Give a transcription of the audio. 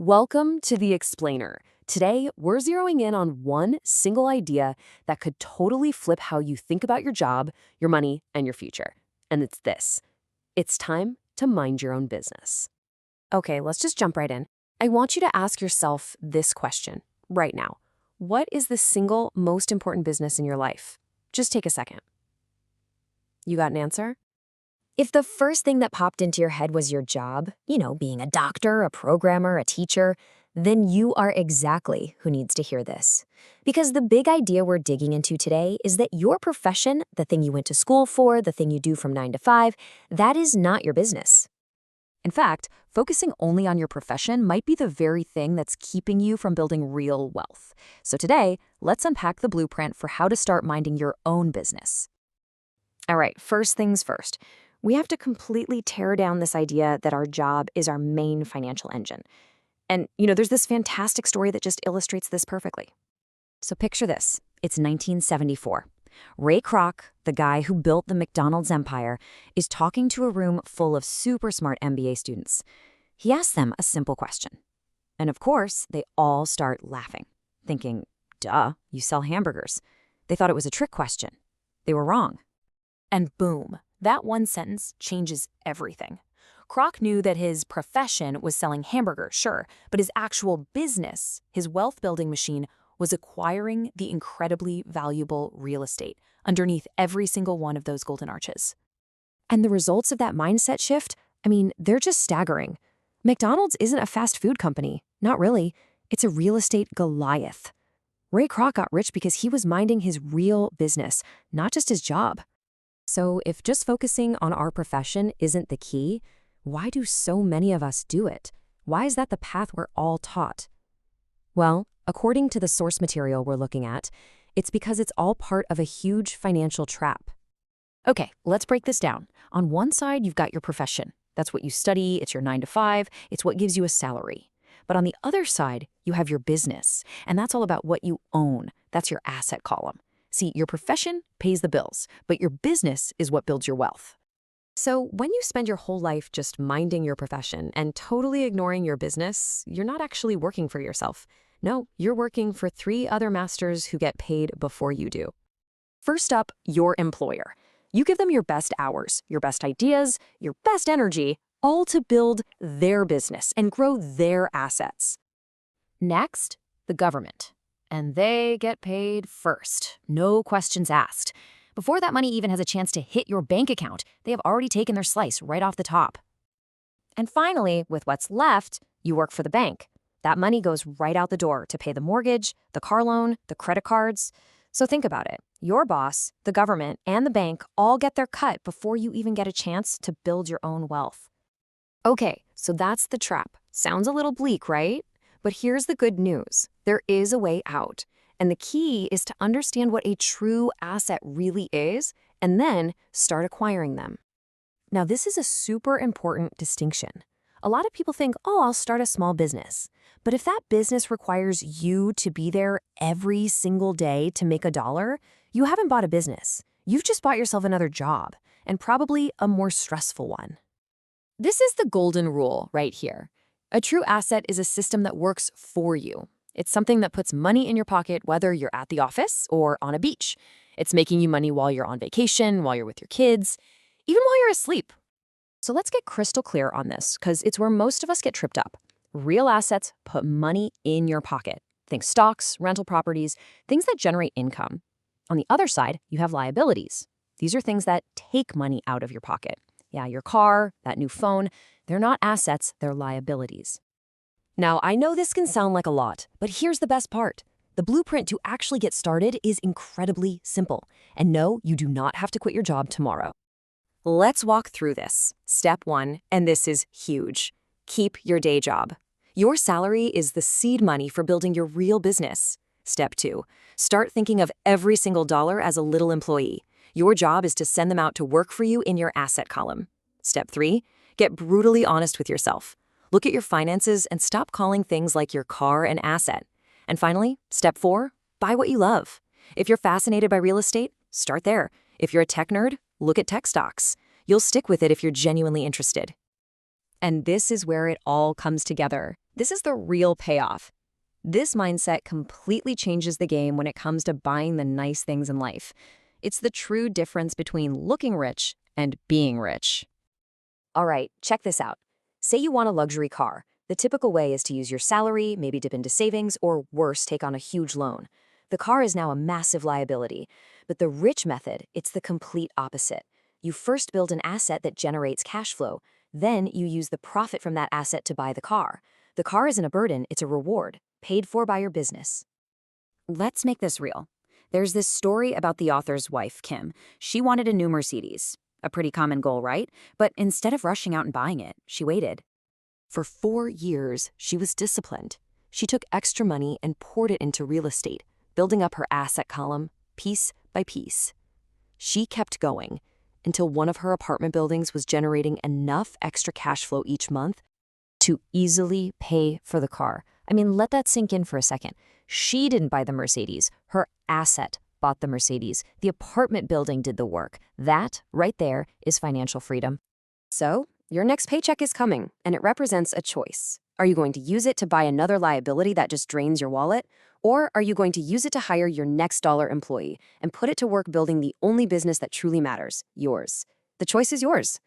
Welcome to The Explainer. Today, we're zeroing in on one single idea that could totally flip how you think about your job, your money, and your future. And it's this. It's time to mind your own business. Okay, let's just jump right in. I want you to ask yourself this question right now. What is the single most important business in your life? Just take a second. You got an answer? If the first thing that popped into your head was your job, being a doctor, a programmer, a teacher, then you are exactly who needs to hear this. Because the big idea we're digging into today is that your profession, the thing you went to school for, the thing you do from 9 to 5, that is not your business. In fact, focusing only on your profession might be the very thing that's keeping you from building real wealth. So today, let's unpack the blueprint for how to start minding your own business. All right, first things first. We have to completely tear down this idea that our job is our main financial engine. And, there's this fantastic story that just illustrates this perfectly. So picture this. It's 1974. Ray Kroc, the guy who built the McDonald's empire, is talking to a room full of super smart MBA students. He asks them a simple question. And of course, they all start laughing, thinking, duh, you sell hamburgers. They thought it was a trick question. They were wrong. And boom, that one sentence changes everything. Kroc knew that his profession was selling hamburgers, sure, but his actual business, his wealth-building machine, was acquiring the incredibly valuable real estate underneath every single one of those golden arches. And the results of that mindset shift, they're just staggering. McDonald's isn't a fast food company. Not really. It's a real estate Goliath. Ray Kroc got rich because he was minding his real business, not just his job. So if just focusing on our profession isn't the key, why do so many of us do it? Why is that the path we're all taught? Well, according to the source material we're looking at, it's because it's all part of a huge financial trap. Okay, let's break this down. On one side, you've got your profession. That's what you study, it's your 9 to 5, it's what gives you a salary. But on the other side, you have your business, and that's all about what you own. That's your asset column. See, your profession pays the bills, but your business is what builds your wealth. So when you spend your whole life just minding your profession and totally ignoring your business, you're not actually working for yourself. No, you're working for 3 other masters who get paid before you do. First up, your employer. You give them your best hours, your best ideas, your best energy, all to build their business and grow their assets. Next, the government. And they get paid first. No questions asked. Before that money even has a chance to hit your bank account, they have already taken their slice right off the top. And finally, with what's left, you work for the bank. That money goes right out the door to pay the mortgage, the car loan, the credit cards. So think about it. Your boss, the government, and the bank all get their cut before you even get a chance to build your own wealth. Okay, so that's the trap. Sounds a little bleak, right? But here's the good news. There is a way out. And the key is to understand what a true asset really is and then start acquiring them. Now, this is a super important distinction. A lot of people think, oh, I'll start a small business. But if that business requires you to be there every single day to make $1, you haven't bought a business. You've just bought yourself another job, and probably a more stressful one. This is the golden rule right here. A true asset is a system that works for you. It's something that puts money in your pocket whether you're at the office or on a beach. It's making you money while you're on vacation, while you're with your kids, even while you're asleep. So let's get crystal clear on this, because it's where most of us get tripped up. Real assets put money in your pocket. Think stocks, rental properties, things that generate income. On the other side, you have liabilities. These are things that take money out of your pocket. Yeah, your car, that new phone, they're not assets, they're liabilities. Now, I know this can sound like a lot, but here's the best part. The blueprint to actually get started is incredibly simple. And no, you do not have to quit your job tomorrow. Let's walk through this. Step 1, and this is huge. Keep your day job. Your salary is the seed money for building your real business. Step 2, start thinking of every single dollar as a little employee. Your job is to send them out to work for you in your asset column. Step 3, get brutally honest with yourself. Look at your finances and stop calling things like your car an asset. And finally, step 4, buy what you love. If you're fascinated by real estate, start there. If you're a tech nerd, look at tech stocks. You'll stick with it if you're genuinely interested. And this is where it all comes together. This is the real payoff. This mindset completely changes the game when it comes to buying the nice things in life. It's the true difference between looking rich and being rich. All right, check this out. Say you want a luxury car. The typical way is to use your salary, maybe dip into savings, or worse, take on a huge loan. The car is now a massive liability. But the rich method, it's the complete opposite. You first build an asset that generates cash flow. Then you use the profit from that asset to buy the car. The car isn't a burden, it's a reward, paid for by your business. Let's make this real. There's this story about the author's wife, Kim. She wanted a new Mercedes. A pretty common goal, right? But instead of rushing out and buying it, she waited. For 4 years, she was disciplined. She took extra money and poured it into real estate, building up her asset column, piece by piece. She kept going until one of her apartment buildings was generating enough extra cash flow each month To easily pay for the car. I mean, let that sink in for a second. She didn't buy the Mercedes. Her asset bought the Mercedes. The apartment building did the work. That, right there, is financial freedom. So, your next paycheck is coming, and it represents a choice. Are you going to use it to buy another liability that just drains your wallet? Or are you going to use it to hire your next dollar employee and put it to work building the only business that truly matters, yours? The choice is yours.